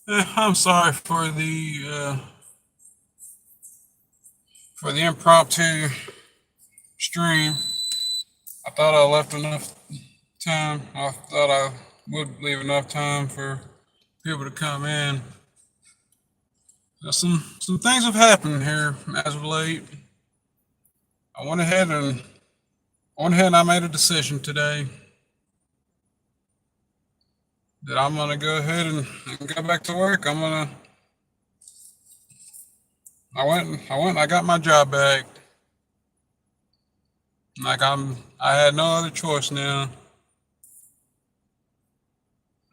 I'm sorry for the impromptu stream. I thought I left enough time. I thought I would leave enough time for people to come in. Some things have happened here as of late. I went ahead and I made a decision today that I'm gonna go ahead and go back to work. I got my job back. I had no other choice now.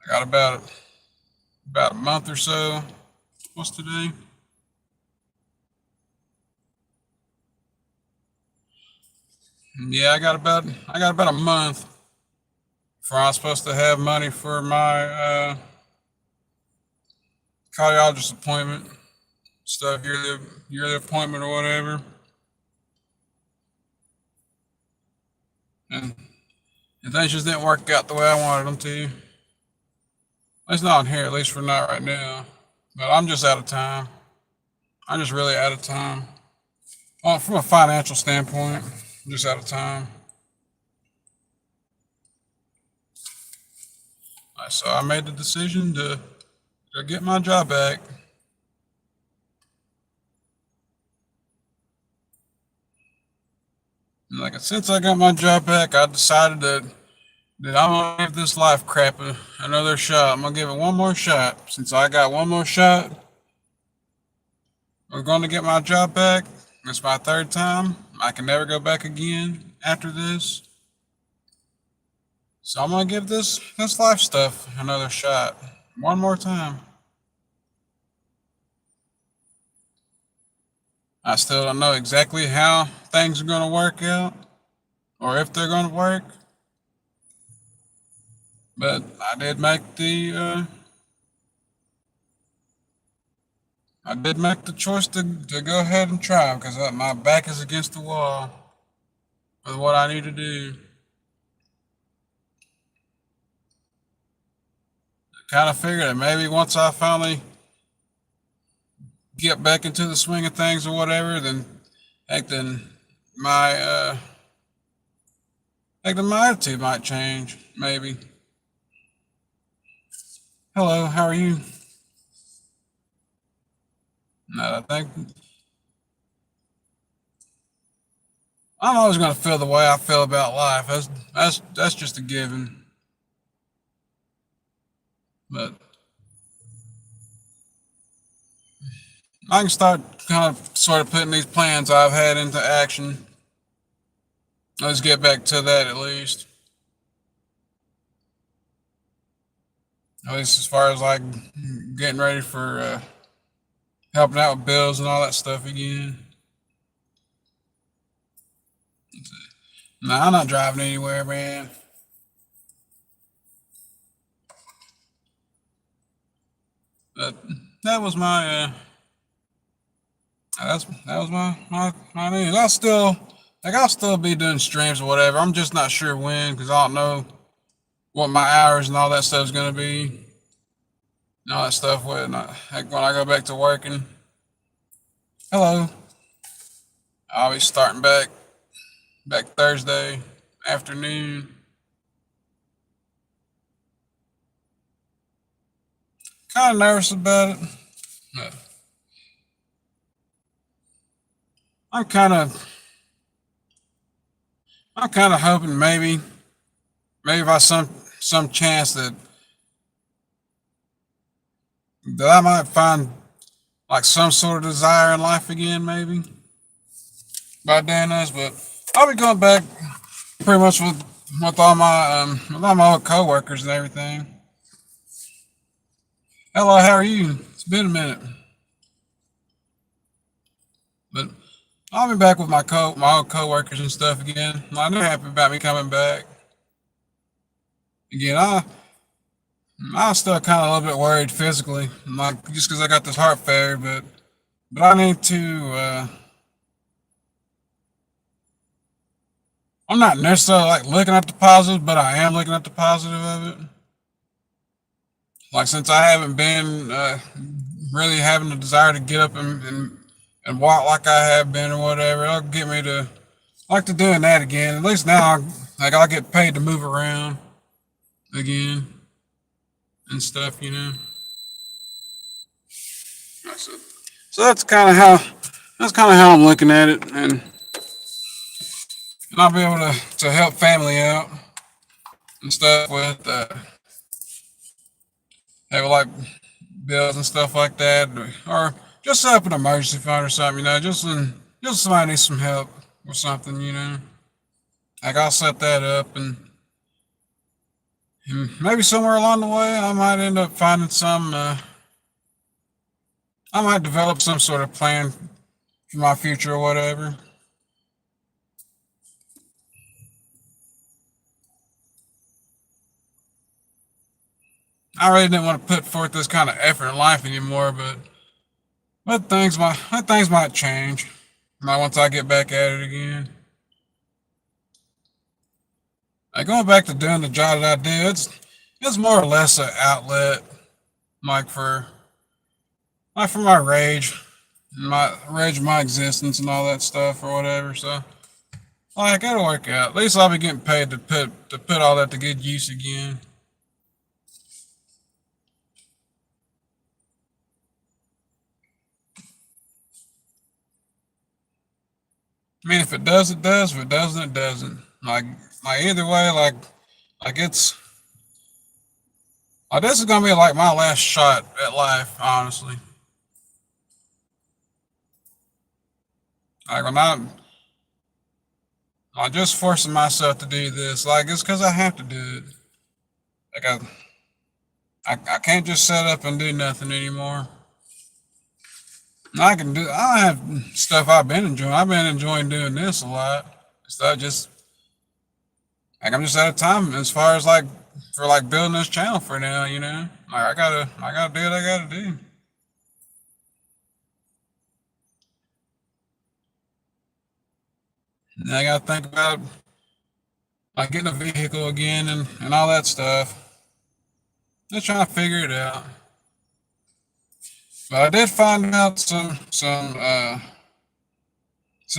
I got about a month or so. What's today? Yeah, I got about a month before I'm supposed to have money for my cardiologist appointment stuff, yearly appointment or whatever. And, and things just didn't work out the way I wanted them to. It's not here, at least for not right now. But I'm just out of time. I'm just really out of time. From a financial standpoint, I'm just out of time. So I made the decision to get my job back. And like since I got my job back, I decided that I'm gonna give this life crap another shot. I'm gonna give it one more shot. Since I got one more shot, we're going to get my job back. It's my third time. I can never go back again after this. So I'm gonna give this life stuff another shot. One more time. I still don't know exactly how things are gonna work out or if they're gonna work. But I did make the choice to go ahead and try because my back is against the wall with what I need to do. Kind of figured that maybe once I finally get back into the swing of things or whatever, then my my attitude might change. Maybe. Hello, how are you? No, I think I'm always going to feel the way I feel about life. That's just a given. But I can start kind of sort of putting these plans I've had into action. Let's get back to that at least. At least as far as like getting ready for helping out with bills and all that stuff again. Nah, I'm not driving anywhere, man. But that was my that was my news. I'll still be doing streams or whatever. I'm just not sure when because I don't know what my hours and all that stuff is gonna be. And all that stuff when I go back to working. Hello. I'll be starting back Thursday afternoon. Kind of nervous about it. But I'm kind of I'm kind of hoping maybe by some chance that I might find like some sort of desire in life again, maybe by doing this. But I'll be going back pretty much with all my old coworkers and everything. Hello, how are you? It's been a minute, but I'll be back with my old coworkers and stuff again. They're happy about me coming back again. I'm still kind of a little bit worried physically, like just because I got this heart failure, but I need to. I'm not necessarily like looking at the positive, but I am looking at the positive of it. like since I haven't been really having the desire to get up and walk like I have been or whatever, it'll get me to like to doing that again. At least now, like I'll get paid to move around again and stuff, you know. So, so that's kind of how I'm looking at it, and I'll be able to help family out and stuff with have like bills and stuff like that, or just set up an emergency fund or something, you know, just somebody needs some help or something, you know. Like I'll set that up, and maybe somewhere along the way, I might end up finding some. I might develop some sort of plan for my future or whatever. I really didn't want to put forth this kind of effort in life anymore, but things might change. Now once I get back at it again, like going back to doing the job that I do, it's more or less an outlet, like for my rage of my existence and all that stuff or whatever. So like it'll work out. At least I'll be getting paid to put all that to good use again. I mean, if it does, it does. If it doesn't, it doesn't. Like either way, like it's like this is gonna be like my last shot at life, honestly. Like I'm just forcing myself to do this. Like it's because I have to do it. Like I can't just set up and do nothing anymore. I can do. I have stuff I've been enjoying. I've been enjoying doing this a lot. So I just like I'm just out of time as far as like for like building this channel for now. You know, like I gotta do what I gotta do. And I gotta think about like getting a vehicle again and all that stuff. Just trying to figure it out. But I did find out some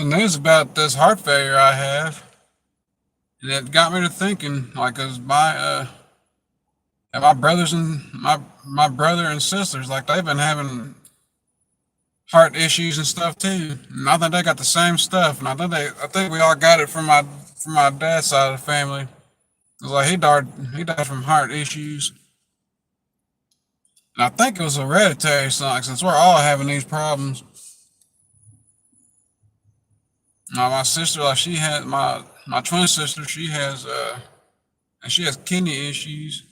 news about this heart failure I have, and it got me to thinking. Like, cause my brothers and my brother and sisters, like they've been having heart issues and stuff too. And I think they got the same stuff, and I think we all got it from my dad's side of the family. Cause like he died from heart issues, and I think it was hereditary, something since we're all having these problems. Now my sister, like she had my twin sister, she has and she has kidney issues.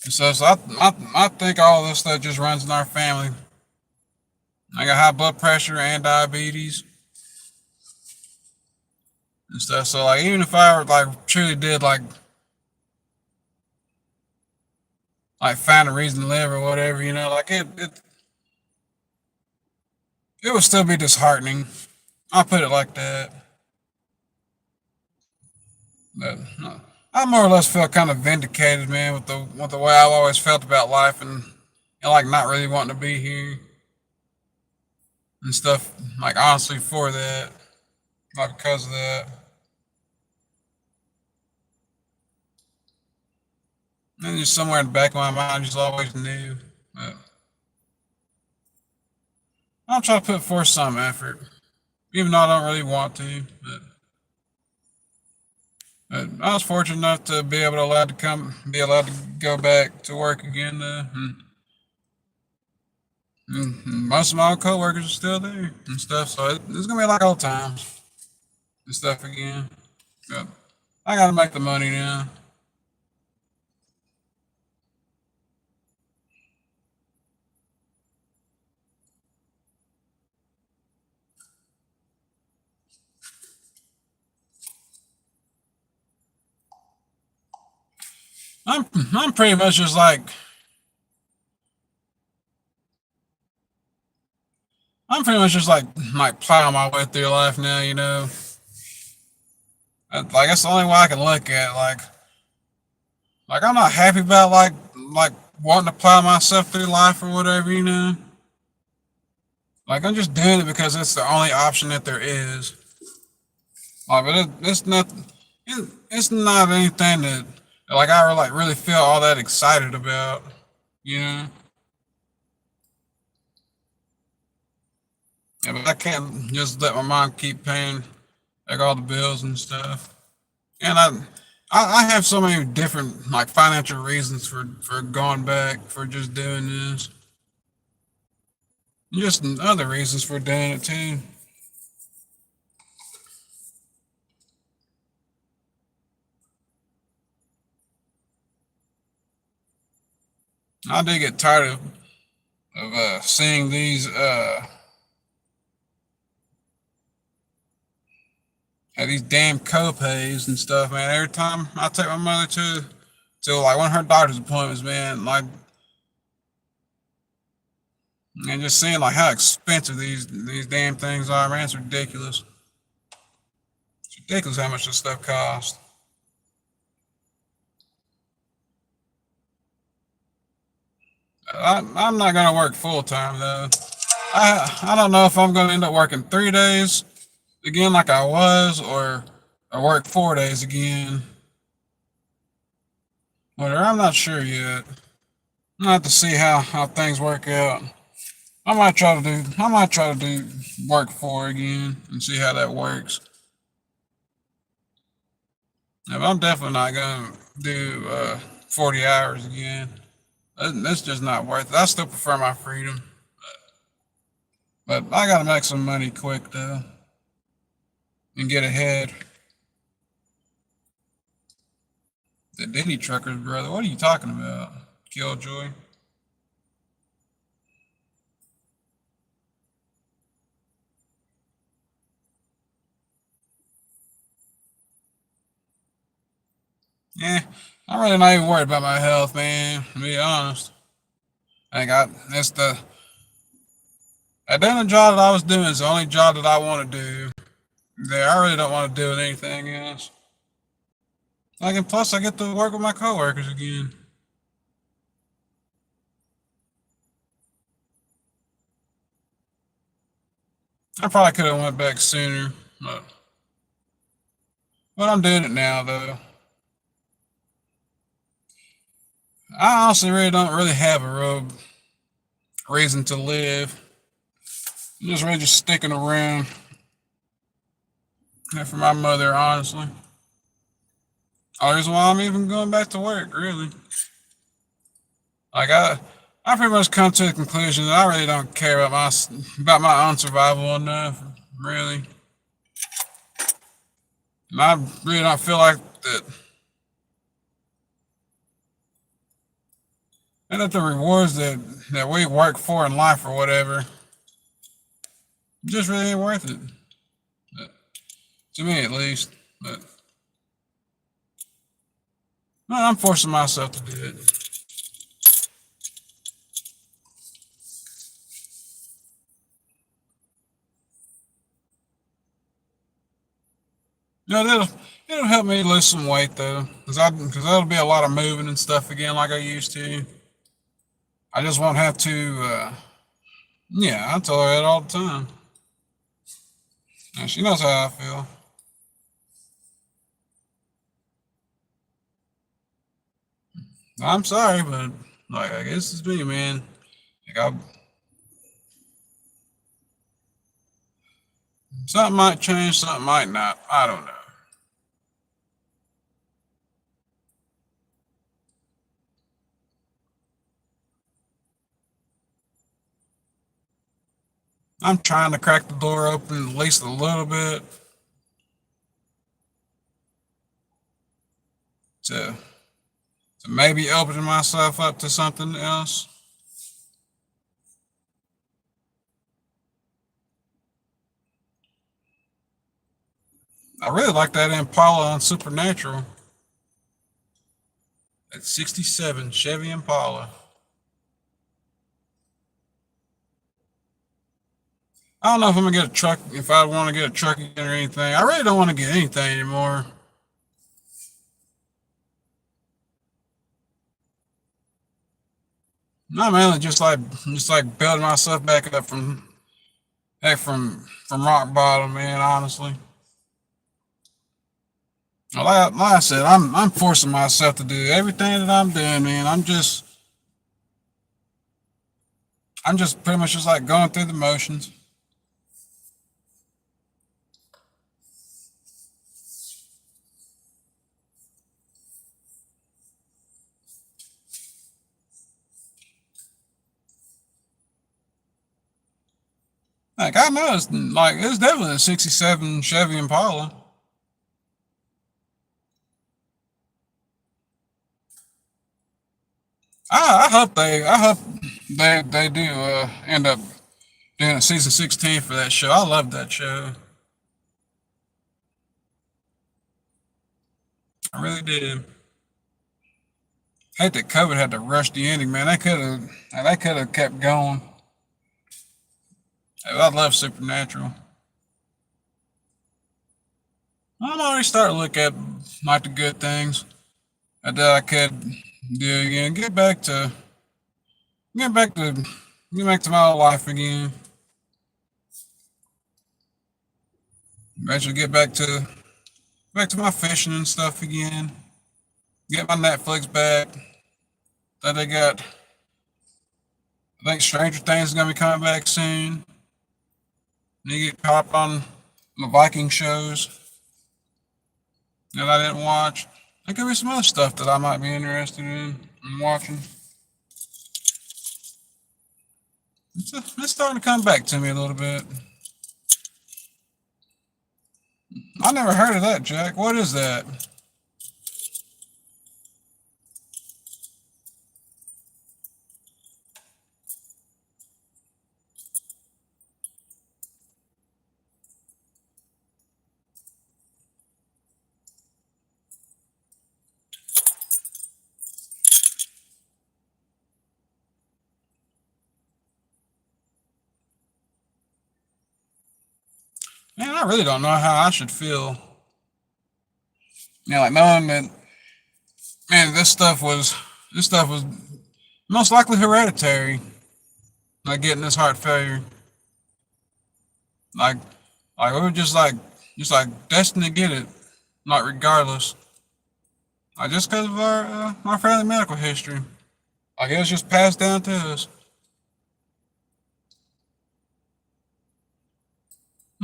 And so I think all this stuff just runs in our family. I got high blood pressure and diabetes and stuff. So like even if I were like truly did like find a reason to live or whatever, you know, like it would still be disheartening. I'll put it like that. But I more or less feel kind of vindicated, man, with the way I've always felt about life and like not really wanting to be here and stuff. Like honestly, for that, not because of that. And just somewhere in the back of my mind, I just always knew. But I'm trying to put forth some effort, even though I don't really want to. But I was fortunate enough to be able to be allowed to go back to work again. And most of my old coworkers are still there and stuff. So it's gonna be like old times and stuff again. But I gotta make the money now. I'm pretty much just like I'm pretty much just like plowing my way through life now. You know, like that's the only way I can look at. Like Like I'm not happy about like wanting to apply myself through life or whatever, you know. Like I'm just doing it because it's the only option that there is. Like, but it's not. It's not anything that like I like really feel all that excited about. You know. Yeah, but I can't just let my mom keep paying like all the bills and stuff. And I have so many different like financial reasons for going back for just doing this. Just other reasons for doing it too. I do get tired of seeing these damn copays and stuff, man. Every time I take my mother to like one of her doctor's appointments, man, like and just seeing like how expensive these damn things are, man, it's ridiculous. It's ridiculous how much this stuff costs. I'm not gonna work full time though. I don't know if I'm gonna end up working 3 days again like I was, or work 4 days again. Whatever, I'm not sure yet. I have to see how things work out. I might try to do work 4 again and see how that works. Yeah, but I'm definitely not gonna do 40 hours again. That's just not worth it. I still prefer my freedom, but I gotta make some money quick though and get ahead. The Diddy truckers, brother. What are you talking about? Killjoy. Yeah, I'm really not even worried about my health, man. To be honest, I got that's the doing the job that I was doing is the only job that I want to do. There, I really don't want to do anything else. Like, and plus, I get to work with my coworkers again. I probably could have went back sooner, but I'm doing it now though. I honestly really don't really have a real reason to live. I'm just really just sticking around for my mother, honestly. Oh, reason why I'm even going back to work, really. Like I pretty much come to the conclusion that I really don't care about my own survival enough, really. And I really don't feel like that the rewards that we work for in life or whatever just really ain't worth it. But, to me, at least. But well, I'm forcing myself to do it. You know, it'll help me lose some weight though, because that'll be a lot of moving and stuff again like I used to. I just won't have to. Yeah, I tell her that all the time. And she knows how I feel. I'm sorry, but like I guess it's me, man. Like something might change, something might not. I don't know. I'm trying to crack the door open at least a little bit to maybe opening myself up to something else. I really like that Impala on Supernatural. That 67 Chevy Impala. I don't know if I'm gonna get a truck, if I want to get a truck again or anything. I really don't want to get anything anymore. I'm mainly just like building myself back up from heck from rock bottom, man. Honestly, like I said, I'm forcing myself to do everything that I'm doing, man. I'm just pretty much just like going through the motions. Like I know it's definitely a '67 Chevy Impala. I hope they do end up doing a season 16 for that show. I love that show. I really did. Hate that COVID had to rush the ending, man. They could have kept going. I love Supernatural. I'm already starting to look at like the good things that I could do again. Get back to get back to my old life again. Eventually get back to my fishing and stuff again. Get my Netflix back that they got. I think Stranger Things is gonna be coming back soon. You get caught up on the Viking shows that I didn't watch. There could be some other stuff that I might be interested in watching. It's starting to come back to me a little bit. I never heard of that, Jack. What is that? Man, I really don't know how I should feel. Like knowing that, man, this stuff was most likely hereditary. Like getting this heart failure. Like, we were just like destined to get it. Like regardless. Like just because of our family medical history. Like it was just passed down to us.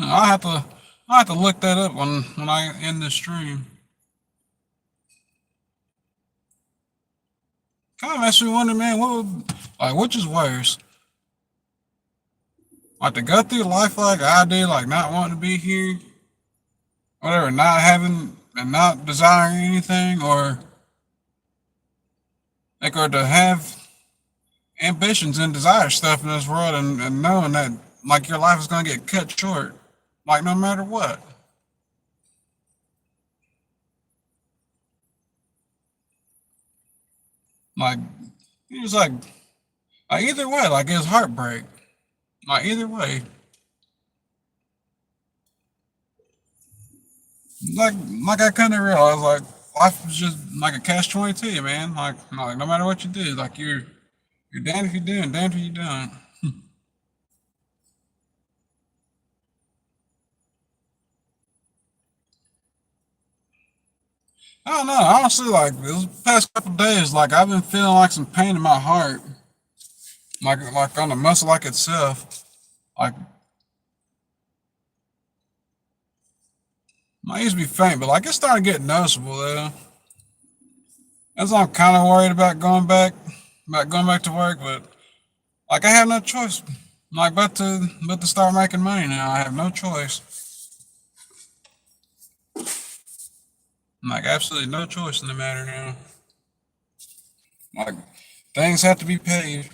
I have to look that up when I end the stream. Kind of makes me wonder, man, which is worse? Like to go through life like I did, like not wanting to be here, whatever, not having and not desiring anything, or to have ambitions and desire stuff in this world and knowing that like your life is gonna get cut short, like no matter what. Like it was like either way, like it's heartbreak. Like either way, like I kind of realized like life was just like a catch 22, man. Like no matter what you do, like you're damned if you do and damned if you don't. I don't know. Honestly, like this past couple days, like I've been feeling like some pain in my heart, like on the muscle like itself. Like I used to be faint, but like it started getting noticeable though. That's why I'm kind of worried about going back to work. But like I have no choice. Like but to start making money now. I have no choice. Like absolutely no choice in the matter now. Like things have to be paid.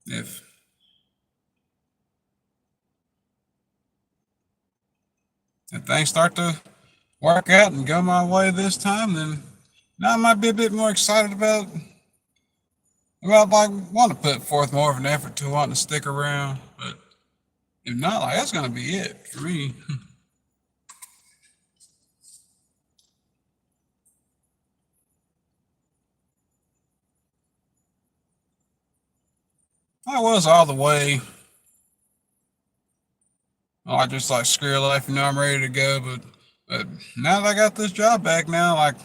If if things start to work out and go my way this time, then now I might be a bit more excited about like want to put forth more of an effort to want to stick around. But if not, like that's gonna be it for me. I was all the way. I just like screw life, I'm ready to go. But now that I got this job back now, like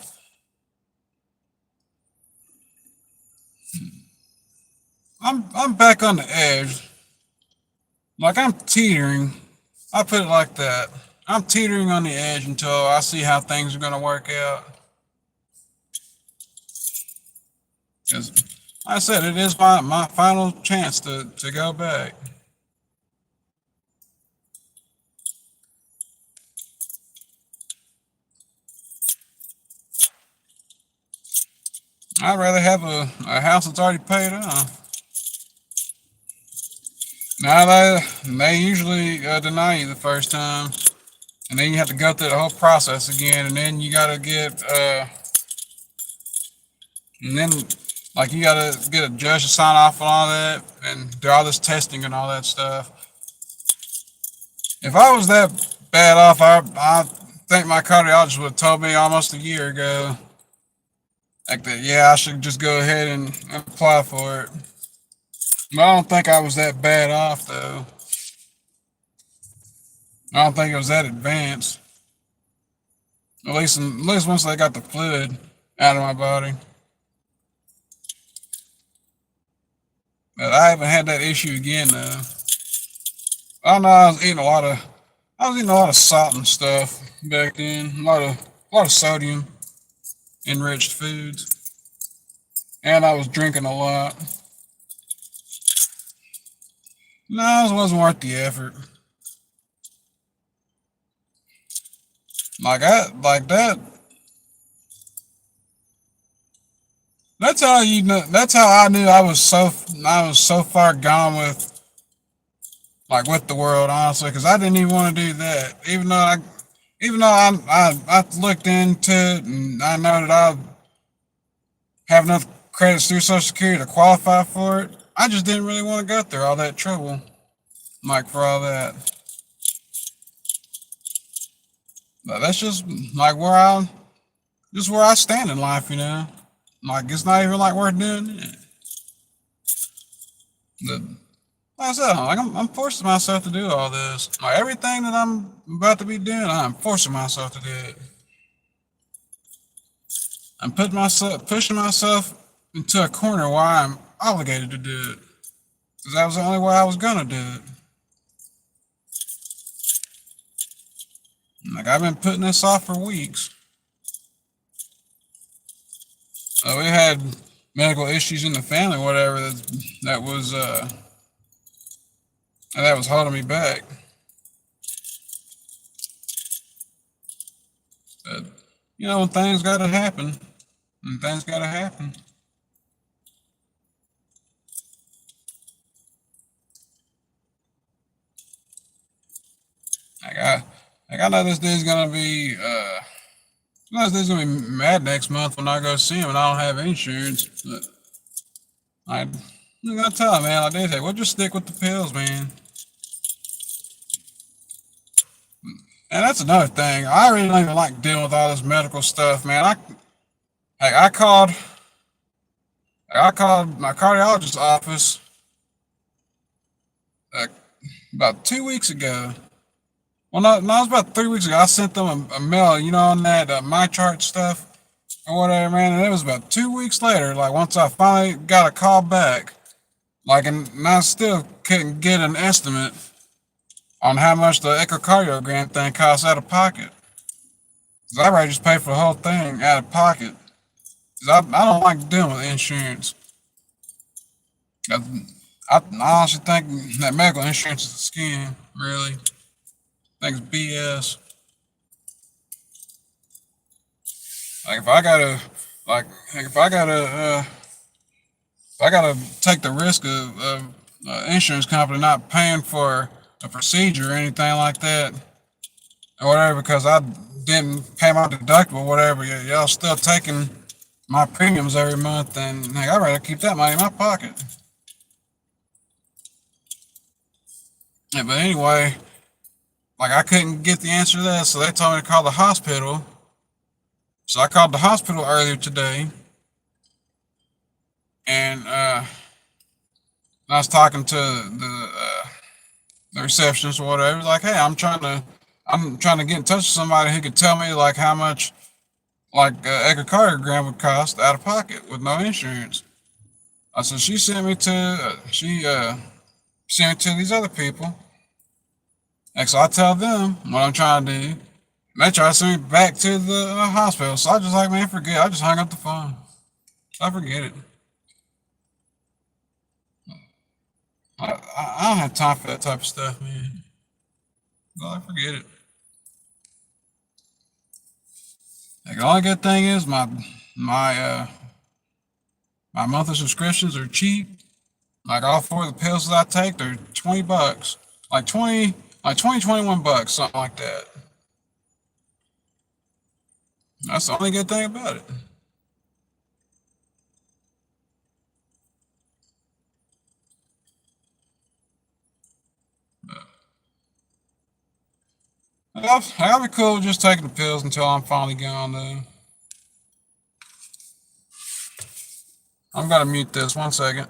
I'm back on the edge. Like I'm teetering. I put it like that. I'm teetering on the edge until I see how things are gonna work out. Because like I said, it is my final chance to go back. I'd rather have a house that's already paid off. Now they usually deny you the first time, and then you have to go through the whole process again, and then you gotta get and then like you gotta get a judge to sign off on all that and do all this testing and all that stuff. If I was that bad off, I think my cardiologist would have told me almost a year ago, like that. Yeah, I should just go ahead and apply for it. But I don't think I was that bad off though. I don't think it was that advanced. At least once I got the fluid out of my body. But I haven't had that issue again though. I know I was eating a lot of salt and stuff back then. A lot of sodium enriched foods. And I was drinking a lot. No, it wasn't worth the effort. Like that. That's how you know. That's how I knew I was so far gone with the world, honestly, because I didn't even want to do that. Even though I looked into it and I know that I have enough credits through Social Security to qualify for it. I just didn't really want to go through all that trouble, like for all that. But that's just like where I stand in life. Like it's not even like worth doing it. But like I said, I'm forcing myself to do all this. Like everything that I'm about to be doing, I'm forcing myself to do it. I'm pushing myself into a corner where I'm obligated to do it. Because that was the only way I was gonna do it. Like I've been putting this off for weeks. We had medical issues in the family, whatever that was holding me back. But when things gotta happen, and things gotta happen. Like I know this dude's gonna be I know this dude's gonna be mad next month when I go see him and I don't have insurance. But I'm gonna tell him, man, like they say, we'll just stick with the pills, man. And that's another thing. I really don't even like dealing with all this medical stuff, man. I called my cardiologist's office uh, about 2 weeks ago. Well, no, it was about 3 weeks ago. I sent them a mail, on that my chart stuff or whatever, man. And it was about 2 weeks later, like once I finally got a call back, like, and I still couldn't get an estimate on how much the echocardiogram thing costs out of pocket. 'Cause I already just paid for the whole thing out of pocket. 'Cause I don't like dealing with insurance. I honestly think that medical insurance is a scam, really. I think it's BS. Like if I gotta take the risk of insurance company not paying for a procedure or anything like that, or whatever, because I didn't pay my deductible, or whatever, y'all still taking my premiums every month, and like, I'd rather keep that money in my pocket. Yeah, but anyway, like I couldn't get the answer to that, so they told me to call the hospital. So I called the hospital earlier today, and I was talking to the receptionist or whatever, like, hey, I'm trying to get in touch with somebody who could tell me like how much like echocardiogram would cost out of pocket with no insurance. I said she sent me to these other people. And so I tell them what I'm trying to do. And they try to send me back to the hospital. So I just like, man, forget it. I just hung up the phone. I forget it. I don't have time for that type of stuff, man. I forget it. Like, the only good thing is my my monthly subscriptions are cheap. Like all four of the pills that I take, they're $20. Like 20, like 21 bucks, something like that. That's the only good thing about it. I'll be cool with just taking the pills until I'm finally gone, though. I'm gonna mute this 1 second.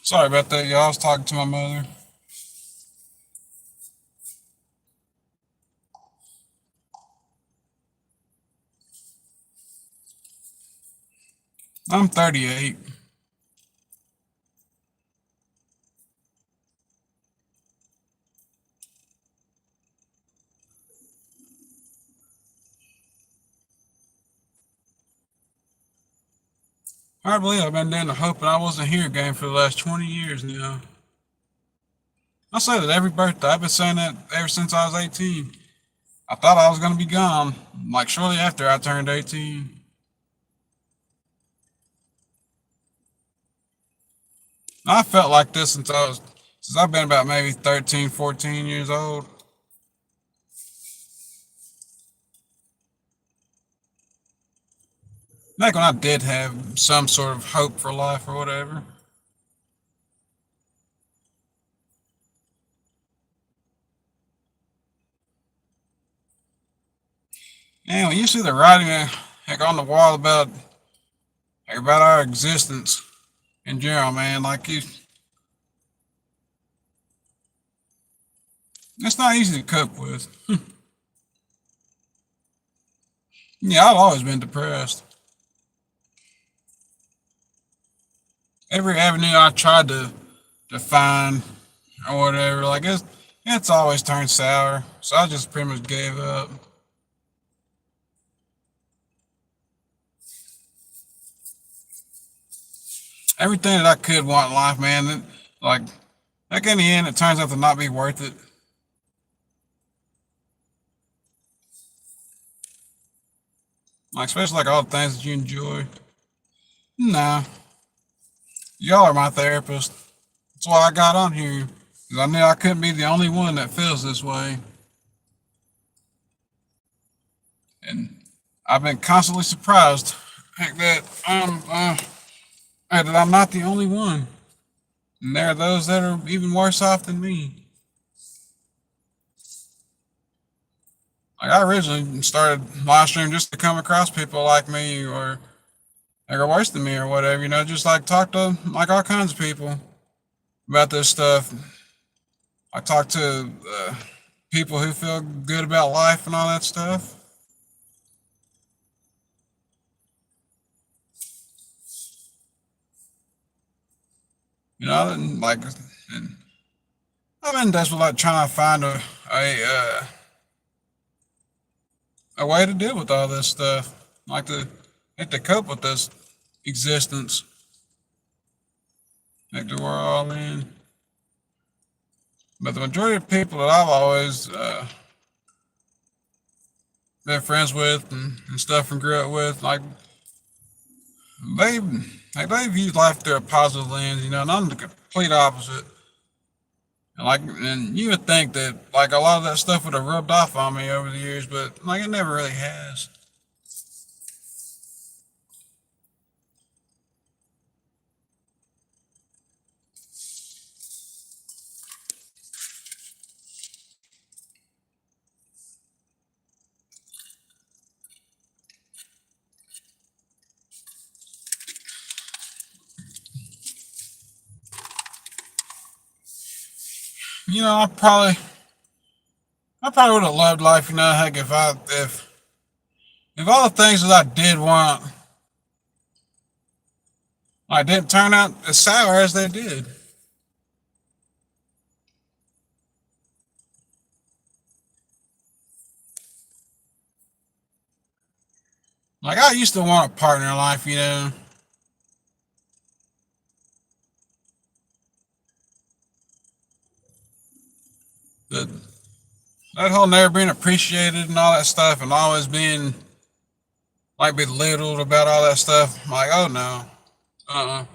Sorry about that, y'all. I was talking to my mother. I'm 38. I believe I've been doing the hoping I wasn't here game for the last 20 years now. I say that every birthday. I've been saying that ever since I was 18. I thought I was gonna be gone, like shortly after I turned 18. I felt like this since I've been about maybe 13, 14 years old. Back when I did have some sort of hope for life or whatever. And when you see the writing like on the wall about our existence in general, man, it's not easy to cope with. Yeah, I've always been depressed. Every avenue I tried to find or whatever, like it's always turned sour. So I just pretty much gave up. Everything that I could want in life, man, like in the end, it turns out to not be worth it. Like especially like all the things that you enjoy. Nah, y'all are my therapist. That's why I got on here. Cause I knew I couldn't be the only one that feels this way. And I've been constantly surprised that I'm not the only one. And there are those that are even worse off than me. Like I originally started live stream just to come across people like me or like are worse than me or whatever, just like talk to like all kinds of people about this stuff. I talk to people who feel good about life and all that stuff. And like, and I've been desperate, like trying to find a way to deal with all this stuff. like to cope with this existence that we're all in. But the majority of people that I've always been friends with and stuff and grew up with, they they view life through a positive lens, and I'm the complete opposite. And you would think that like a lot of that stuff would have rubbed off on me over the years, but like it never really has. You know, I probably would have loved life. Heck, if all the things that I did want, like didn't turn out as sour as they did. Like I used to want a partner in life, that that whole never being appreciated and all that stuff, and always being like belittled about all that stuff. Like, oh no, uh,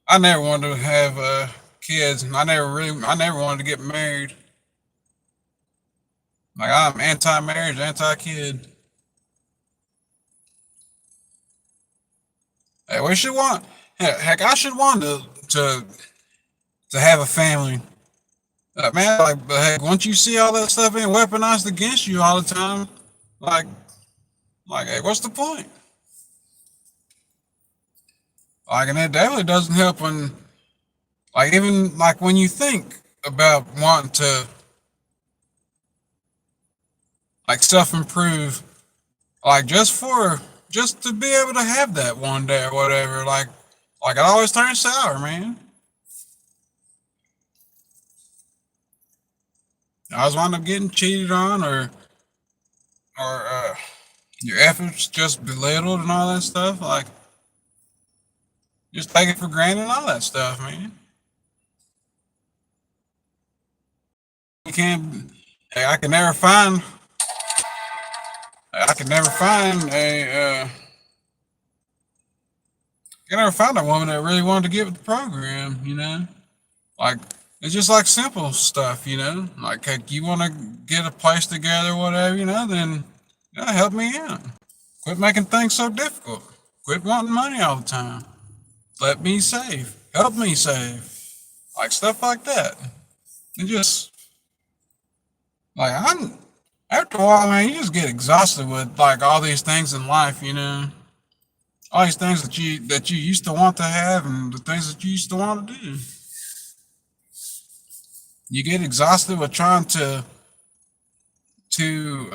I never wanted to have kids, and I never wanted to get married. Like I'm anti-marriage, anti-kid. Hey, we should want. Heck, I should want to have a family. Man, like, but heck, once you see all that stuff being weaponized against you all the time, like, hey, what's the point? Like, and it definitely doesn't help when, like, even like when you think about wanting to like self improve, like just to be able to have that one day or whatever, like it always turns sour, man. I always wind up getting cheated on, or your efforts just belittled and all that stuff. Like, just take it for granted and all that stuff, man. You can't. Hey, I can never find a woman that really wanted to get with the program. Like, it's just like simple stuff. Like, heck, you want to get a place together, or whatever, then help me out. Quit making things so difficult. Quit wanting money all the time. Let me save. Help me save. Like stuff like that. It just like I'm after a while, man, you just get exhausted with like all these things in life. All these things that you used to want to have and the things that you used to want to do. You get exhausted with trying to to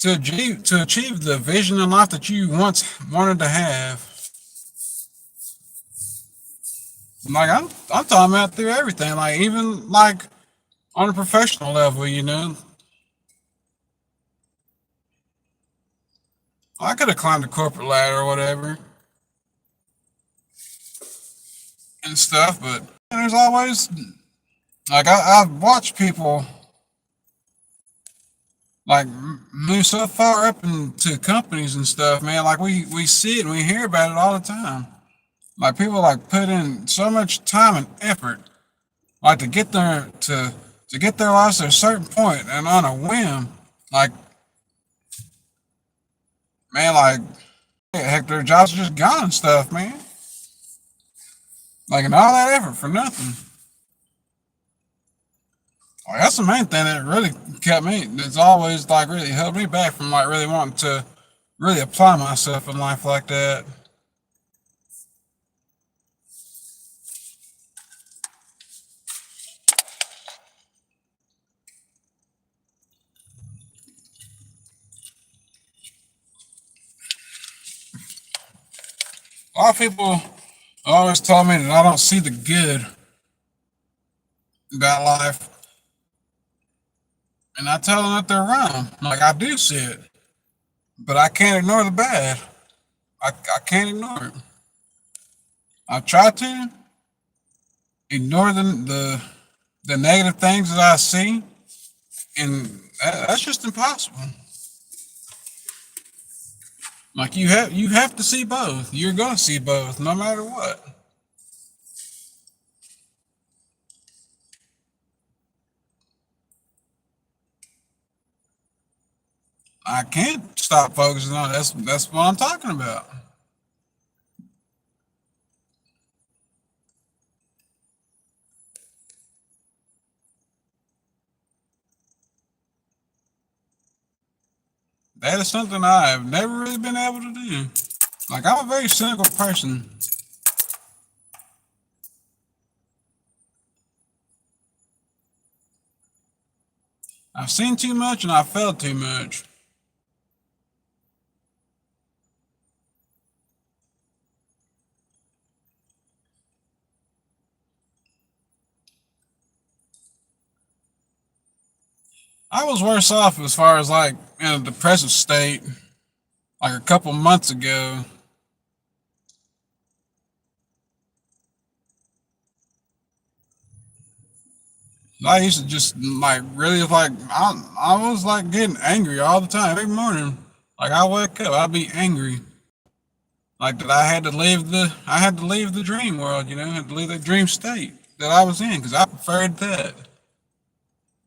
achieve the vision in life that you once wanted to have. Like I'm talking about through everything, like even like on a professional level. I could have climbed the corporate ladder or whatever and stuff, but there's always like I've watched people like move so far up into companies and stuff, man. Like we see it and we hear about it all the time. Like people like put in so much time and effort, like to get their lives to a certain point, and on a whim, like man, like heck, their jobs are just gone and stuff, man. Like and all that effort for nothing. Like that's the main thing that really kept me. It's always like really held me back from like really wanting to really apply myself in life like that. A lot of people always tell me that I don't see the good about life, and I tell them that they're wrong. Like I do see it, but I can't ignore the bad. I can't ignore it. I try to ignore the negative things that I see, and that's just impossible. Like you have to see both. You're gonna see both, no matter what. I can't stop focusing on it. That's what I'm talking about. That is something I have never really been able to do. Like I'm a very cynical person. I've seen too much and I felt too much. I was worse off as far as like in a depressive state like a couple months ago. I used to just like really like I was like getting angry all the time every morning. Like I wake up, I'd be angry. Like that I had to leave the dream world, I had to leave that dream state that I was in because I preferred that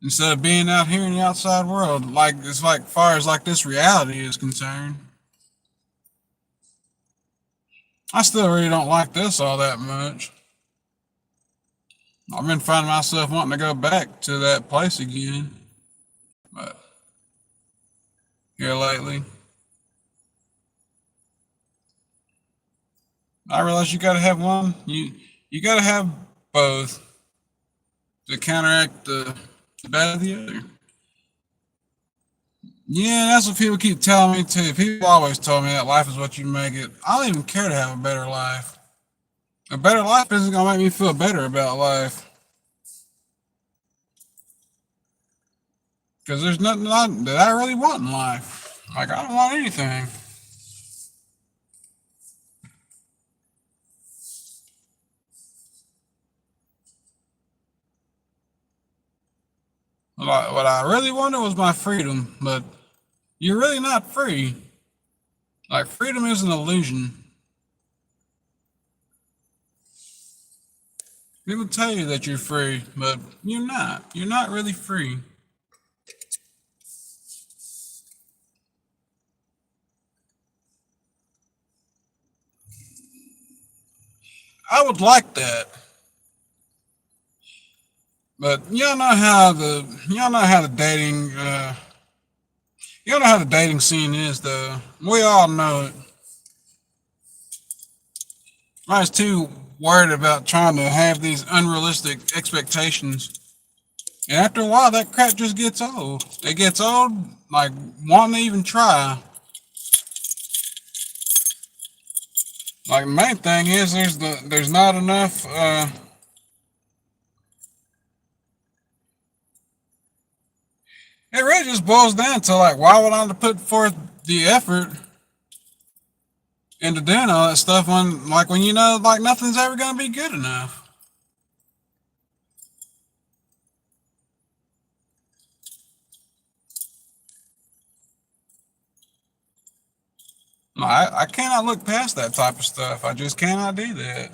instead of being out here in the outside world. Like it's like far as like this reality is concerned. I still really don't like this all that much. I've been finding myself wanting to go back to that place again, but here lately, I realize you got to have one. You got to have both to counteract the bad of the other. Yeah, that's what people keep telling me too. People always told me that life is what you make it. I don't even care to have a better life. A better life isn't gonna make me feel better about life because there's nothing that I really want in life. Like I don't want anything. What I really wanted was my freedom, but you're really not free. Like freedom is an illusion. People tell you that you're free, but you're not. You're not really free. I would like that, but y'all know how the dating you know how the dating scene is though. We all know it. I was too worried about trying to have these unrealistic expectations. And after a while that crap just gets old. It gets old like wanting to even try. Like the main thing is there's not enough it really just boils down to like why would I have to put forth the effort into doing all that stuff when you know like nothing's ever gonna be good enough. I cannot look past that type of stuff. I just cannot do that.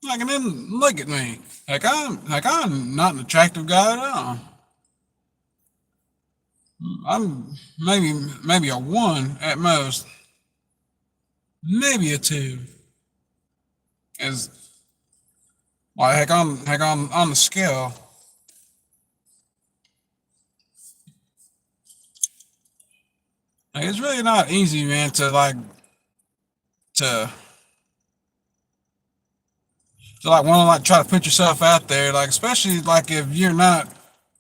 Like and then look at me. Like I'm not an attractive guy at all. I'm maybe a one at most, maybe a two. As like heck on the scale. Like, it's really not easy, man, to like want to like try to put yourself out there, like especially like if you're not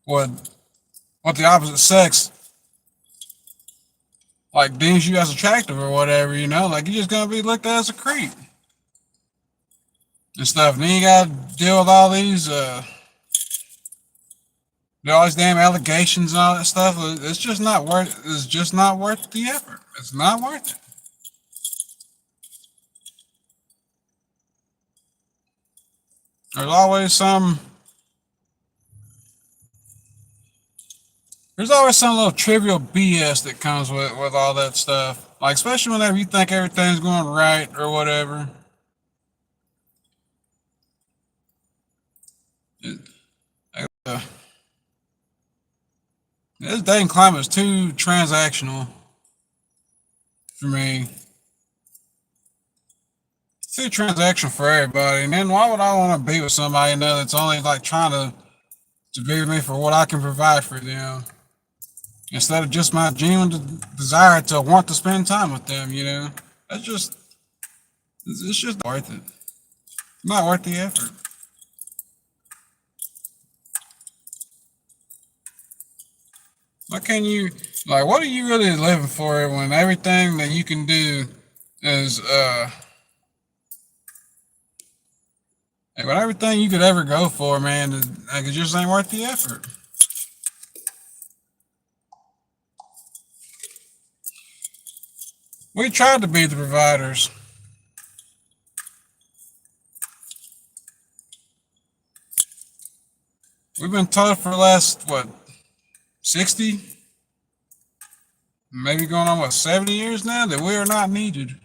what what the opposite sex like deems you as attractive or whatever, like you're just gonna be looked at as a creep. and stuff. And then you gotta deal with all these damn allegations and all that stuff. It's just not worth. It's just not worth the effort. It's not worth it. There's always some. There's always some little trivial BS that comes with all that stuff. Like especially whenever you think everything's going right or whatever. It, uh, this dating climate is too transactional for me. It's too transactional for everybody. And then why would I want to be with somebody that's only like trying to be with me for what I can provide for them instead of just my genuine desire to want to spend time with them? That's just it's just not worth it. Not worth the effort. What can you like? What are you really living for when everything that you can do is like, when everything you could ever go for, man, like it just ain't worth the effort. We tried to be the providers. We've been told for the last what 60, maybe going on what 70 years now that we are not needed.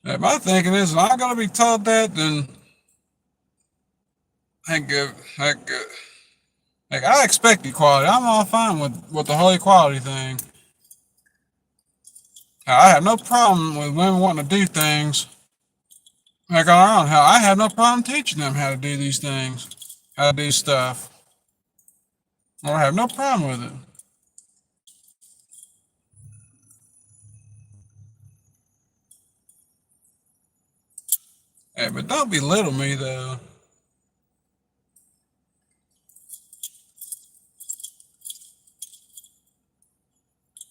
Like my thinking is, if I'm gonna be told that, then heck, heck, like I expect equality. I'm all fine with the whole equality thing. I have no problem with women wanting to do things like on our own. Hell, I have no problem teaching them how to do these things, how to do stuff. I have no problem with it. Hey, but don't belittle me though.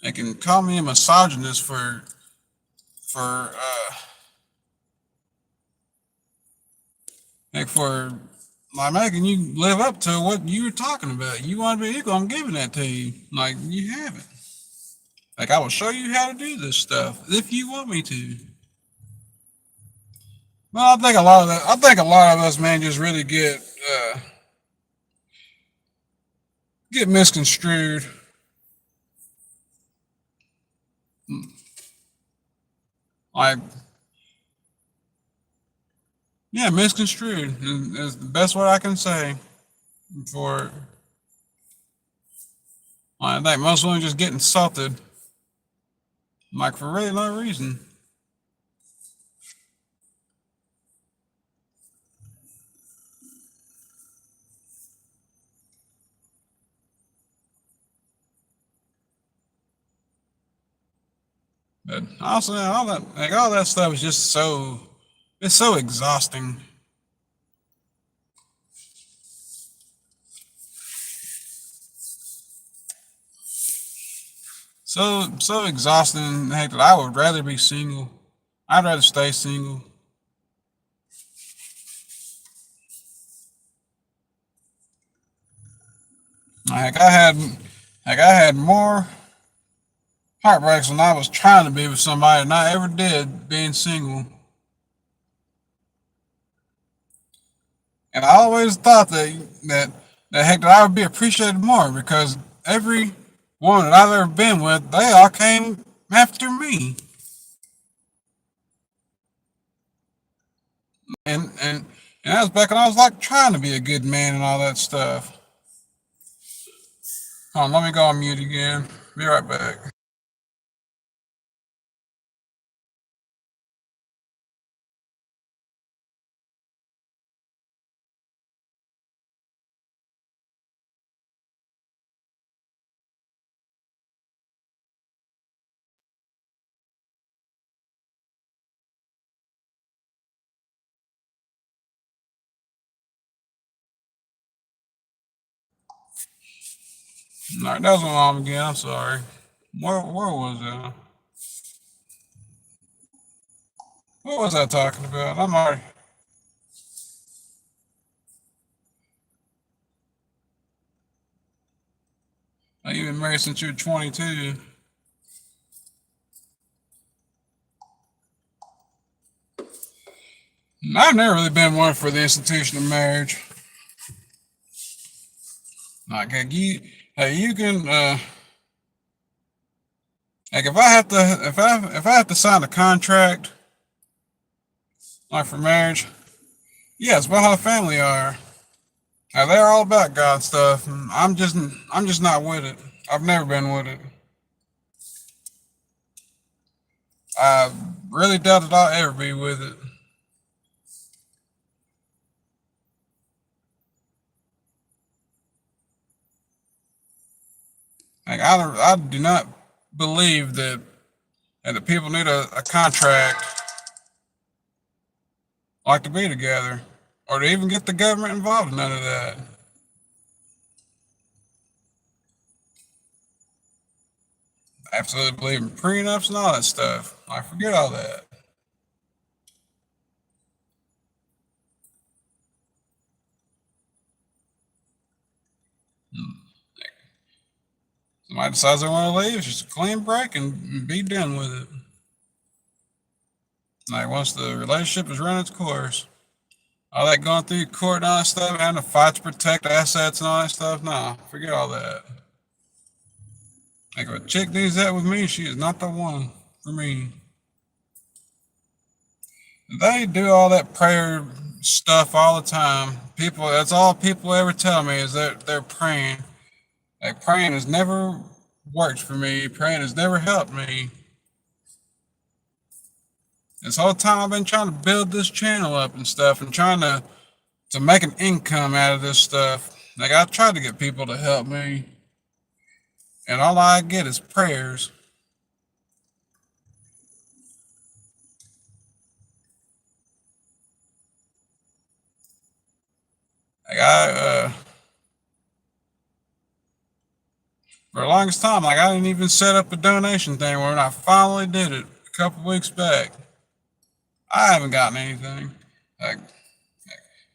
They can call me a misogynist for like for like making you live up to what you were talking about. You want to be equal, I'm giving that to you. Like you haven't. Like I will show you how to do this stuff if you want me to. Well, I think a lot of that. I think a lot of us, man, just really get misconstrued. Like, yeah, misconstrued is the best word I can say for it. I think most women just get insulted, like for really no reason. But also, all that stuff is just it's so exhausting. So exhausting. Heck, that I would rather be single. I'd rather stay single. Like I had more heartbreaks when I was trying to be with somebody than I ever did being single. And I always thought that heck that I would be appreciated more because every one that I've ever been with, they all came after me. And that was back when I was like trying to be a good man and all that stuff. Hold on, let me go on mute again. Be right back. All right, that was my mom again. I'm sorry. Where was I? What was I talking about? I'm already. You've been married since you were 22. I've never really been one for the institution of marriage. Like you can, like if I have to sign a contract, like for marriage, yeah, it's about how the family are. They're all about God stuff. And I'm just not with it. I've never been with it. I really doubt that I'll ever be with it. Like I do not believe that the people need a contract like to be together, or to even get the government involved in none of that. I absolutely believe in prenups and all that stuff. I forget all that. Somebody decides they want to leave, it's just a clean break and be done with it. Like once the relationship has run its course, all that going through court and all that stuff, having to fight to protect assets and all that stuff, nah, forget all that. Like if a chick needs that with me, she is not the one for me. They do all that prayer stuff all the time. People, that's all people ever tell me is that they're praying. Like praying has never worked for me. Praying has never helped me. This whole time I've been trying to build this channel up and stuff and trying to make an income out of this stuff. Like I tried to get people to help me, and all I get is prayers. Like for the longest time, like I didn't even set up a donation thing. When I finally did it a couple weeks back, I haven't gotten anything. Like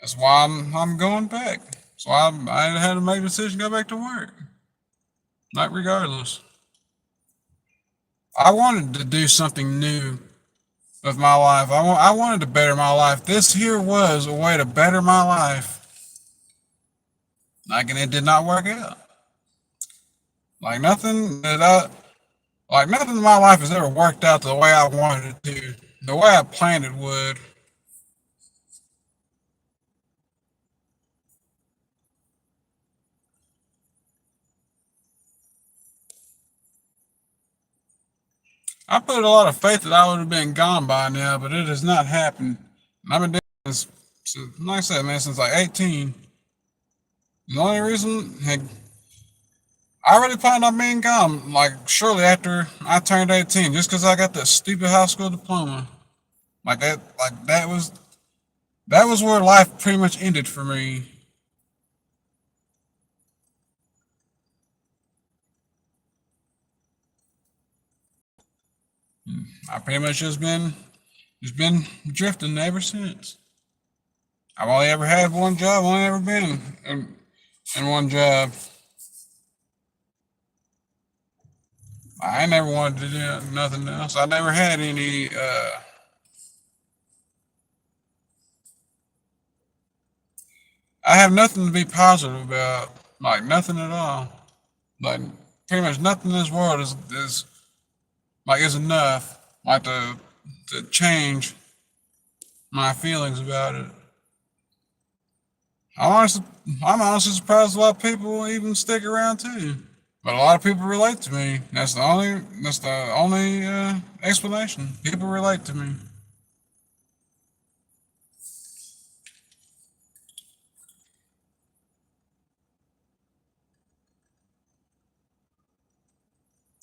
that's why I'm going back. So I had to make a decision to go back to work. Like regardless, I wanted to do something new with my life. I wanted to better my life. This here was a way to better my life. Like and it did not work out. Like nothing that I like nothing in my life has ever worked out the way I wanted it to, the way I planned it would. I put a lot of faith that I would have been gone by now, but it has not happened. And I've been doing this, like I said, man, since like 18. The only reason, heck, I already planned on being gone, like shortly after I turned 18, just because I got that stupid high school diploma. Like that was where life pretty much ended for me. I pretty much just been drifting ever since. I've only ever had one job, only ever been in one job. I never wanted to do nothing else. I never had any. I have nothing to be positive about. Like nothing at all. Like pretty much nothing in this world is like is enough. Like to change my feelings about it. I'm honestly, I'm honestly surprised a lot of people even stick around too. But a lot of people relate to me. That's the only explanation. People relate to me.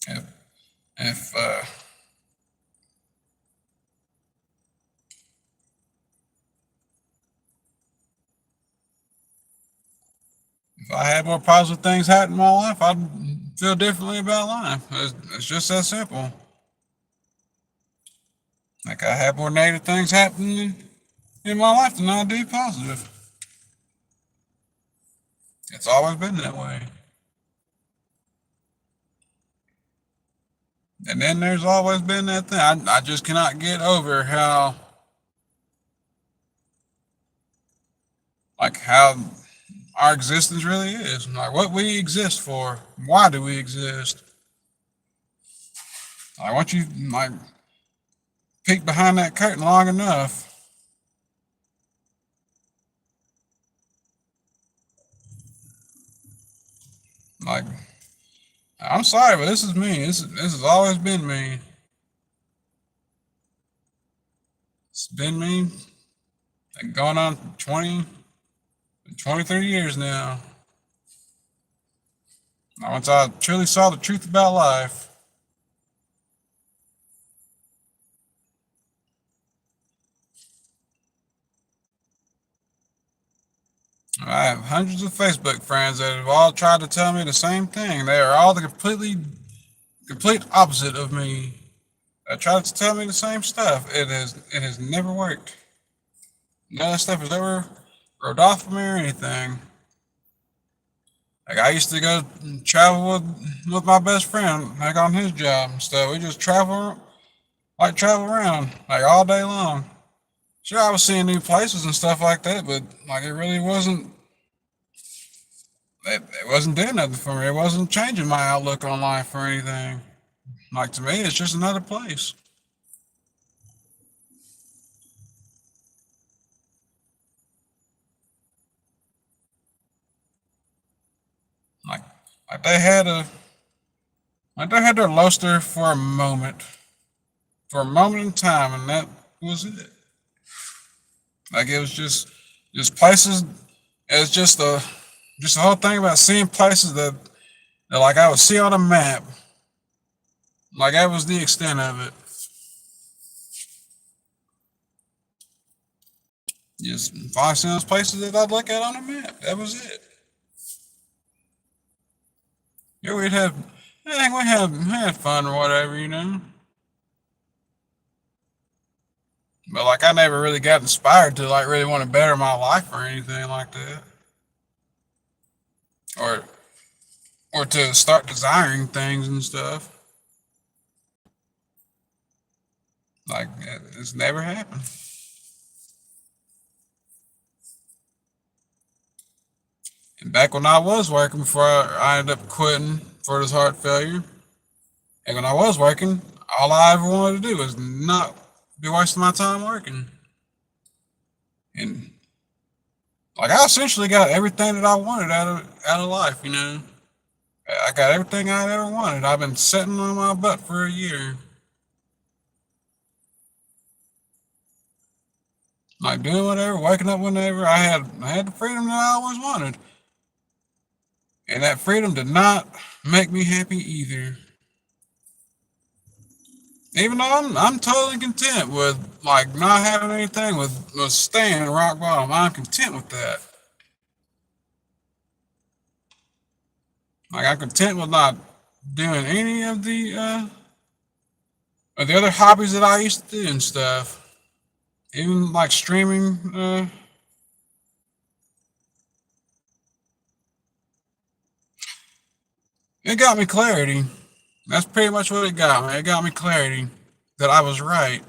If if uh, if I had more positive things happen in my life, I'd feel differently about life. It's just that simple. Like I have more negative things happening in my life than I do positive. It's always been that way. And then there's always been that thing. I just cannot get over how our existence really is. Like what we exist for. Why do we exist? Like once you like peek behind that curtain long enough, like I'm sorry, but this is me. This has always been me. It's been me. Like going on 23 years now. Once I truly saw the truth about life, I have hundreds of Facebook friends that have all tried to tell me the same thing. They are all the complete opposite of me. They tried to tell me the same stuff. It has never worked. None of that stuff has ever rubbed off of me or anything. Like I used to go travel with my best friend, like on his job and stuff. We just travel around like all day long. Sure, I was seeing new places and stuff like that, but like it really wasn't. It wasn't doing nothing for me. It wasn't changing my outlook on life or anything. Like to me, it's just another place. Like like they had a like they had their luster for a moment in time, and that was it. Like it was just places. It was just the whole thing about seeing places that like I would see on a map. Like that was the extent of it. Just find some those places that I'd look at on a map. That was it. Yeah, I think we had fun or whatever. But like I never really got inspired to like really want to better my life or anything like that, or or to start desiring things and stuff. Like it's never happened. And back when I was working before I ended up quitting for this heart failure, and when I was working, all I ever wanted to do was not be wasting my time working. And like I essentially got everything that I wanted out of life. I got everything I ever wanted. I've been sitting on my butt for a year, like doing whatever, waking up whenever. I had the freedom that I always wanted, and that freedom did not make me happy either. Even though I'm totally content with like not having anything with staying at rock bottom. I'm content with that. Like I'm content with not doing any of the other hobbies that I used to do and stuff. Even like streaming. It got me clarity. That's pretty much what it got me. It got me clarity that I was right.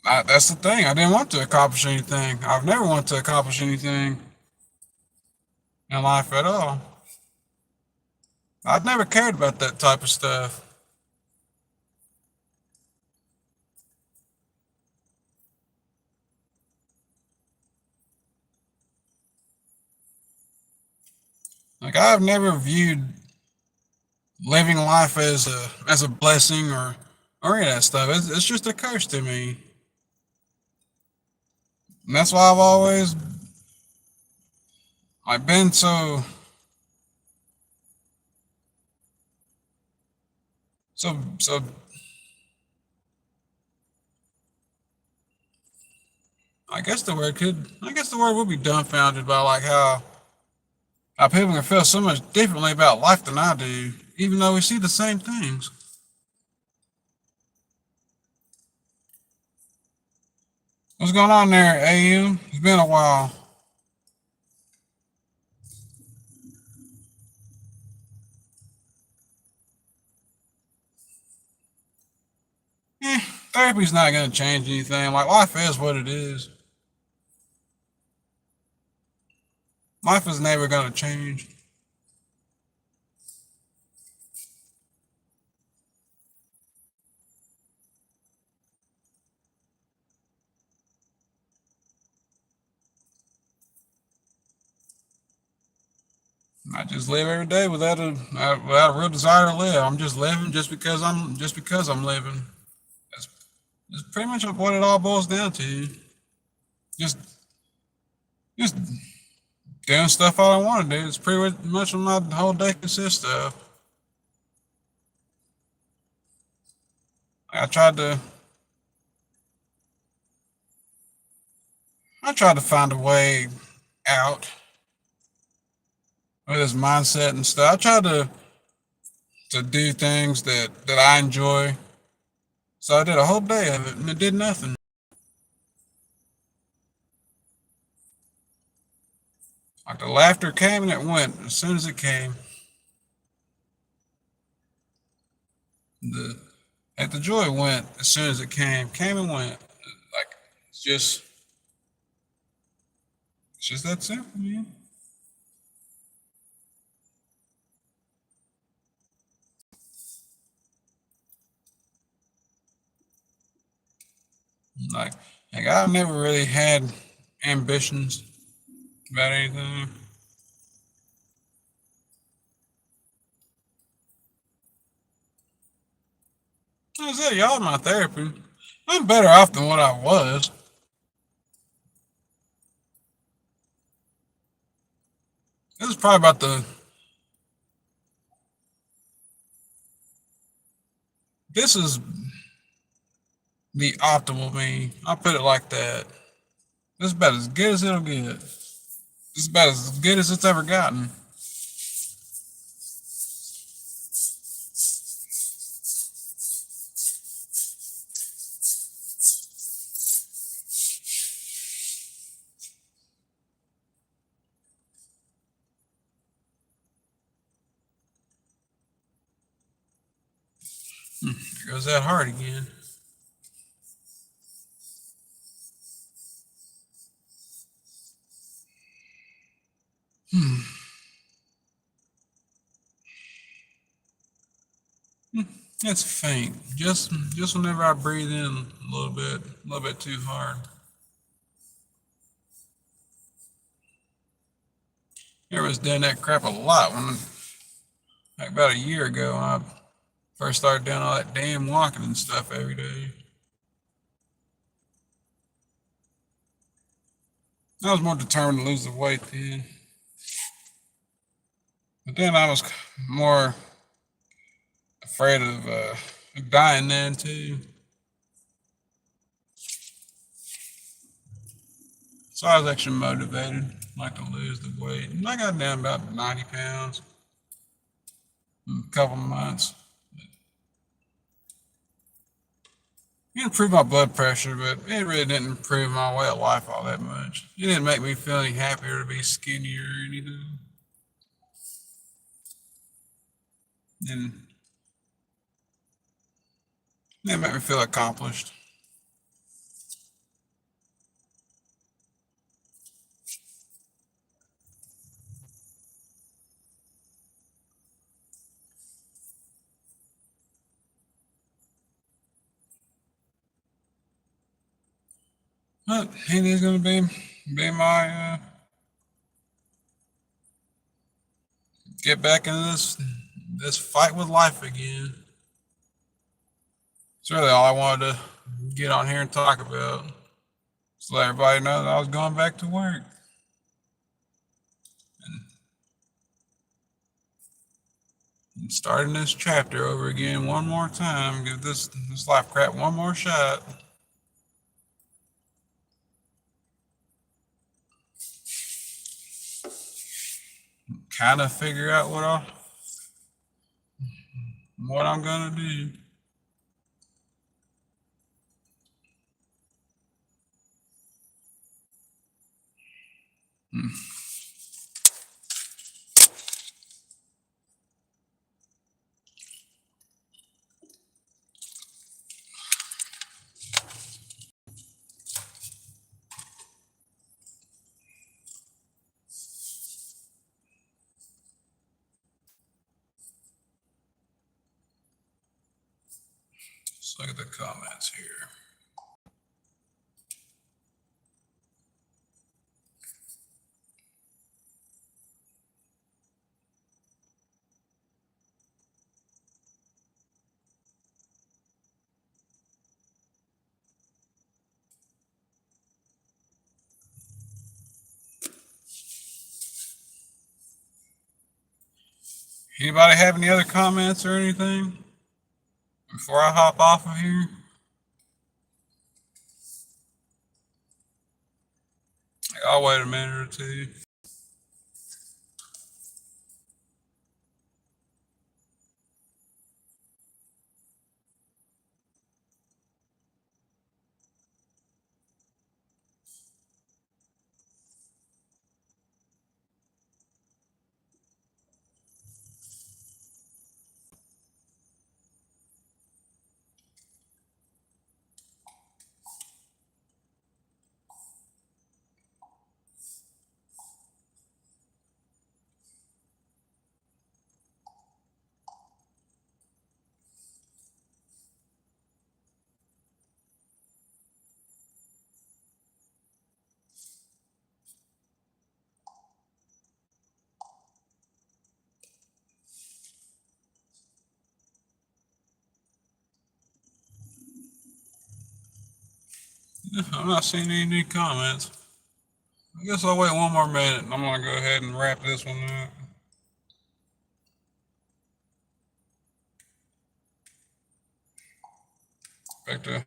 That's the thing. I didn't want to accomplish anything. I've never wanted to accomplish anything in life at all. I've never cared about that type of stuff. Like I've never viewed living life as a blessing or any of that stuff. It's just a curse to me. And that's why I've always like been so I guess the word would be dumbfounded by like how people can feel so much differently about life than I do, even though we see the same things. What's going on there, AM? It's been a while. Eh, therapy's not going to change anything. Like, life is what it is. Life is never going to change. I just live every day without a real desire to live. I'm just living just because I'm living. That's, that's pretty much what it all boils down to. Just just doing stuff I don't want to do. It's pretty much what my whole day consists of. I tried to I tried to find a way out with this mindset and stuff. I tried to do things that I enjoy. So I did a whole day of it and it did nothing. Like the laughter came and it went as soon as it came. The like the joy went as soon as it came and went. Like it's just it's just that simple, man. Like like I've never really had ambitions about anything. I said, y'all my therapy. I'm better off than what I was. This is probably about the this is the optimal me. I'll put it like that. This is about as good as it'll get. This is about as good as it's ever gotten. There goes that heart again. It's faint. Just whenever I breathe in a little bit too hard. I was doing that crap a lot when like about a year ago when I first started doing all that damn walking and stuff every day. I was more determined to lose the weight then. But then I was more afraid of dying then too. So I was actually motivated, like to lose the weight. And I got down about 90 pounds in a couple of months. It improved my blood pressure, but it really didn't improve my way of life all that much. It didn't make me feel any happier to be skinnier or anything. And it didn't make me feel accomplished. But it is going to be my get back into this fight with life again. It's really all I wanted to get on here and talk about. Just let everybody know that I was going back to work and starting this chapter over again one more time. Give this life crap one more shot. kind of figure out what I'm gonna do. Hmm. Let's look at the comments here. Anybody have any other comments or anything before I hop off of here? I'll wait a minute or two. I'm not seeing any new comments. I guess I'll wait one more minute and I'm gonna go ahead and wrap this one up. Back to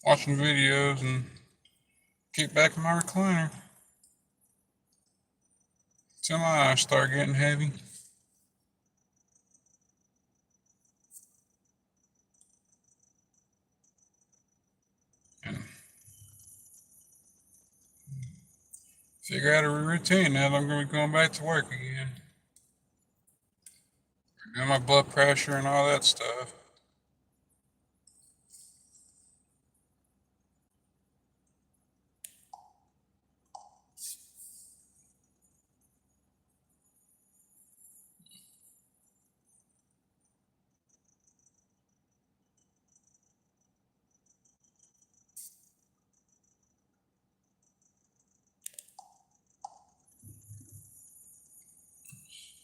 watching videos and get back in my recliner till my eyes start getting heavy. And figure out a routine now that I'm going to be going back to work again. Doing my blood pressure and all that stuff.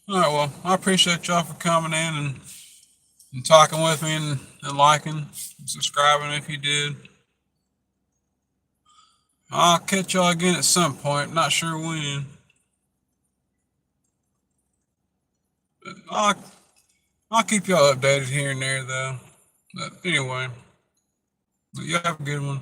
All right, well, I appreciate y'all for coming in and talking with me and liking and subscribing if you did. I'll catch y'all again at some point, not sure when. But I'll keep y'all updated here and there though. But anyway, you have a good one.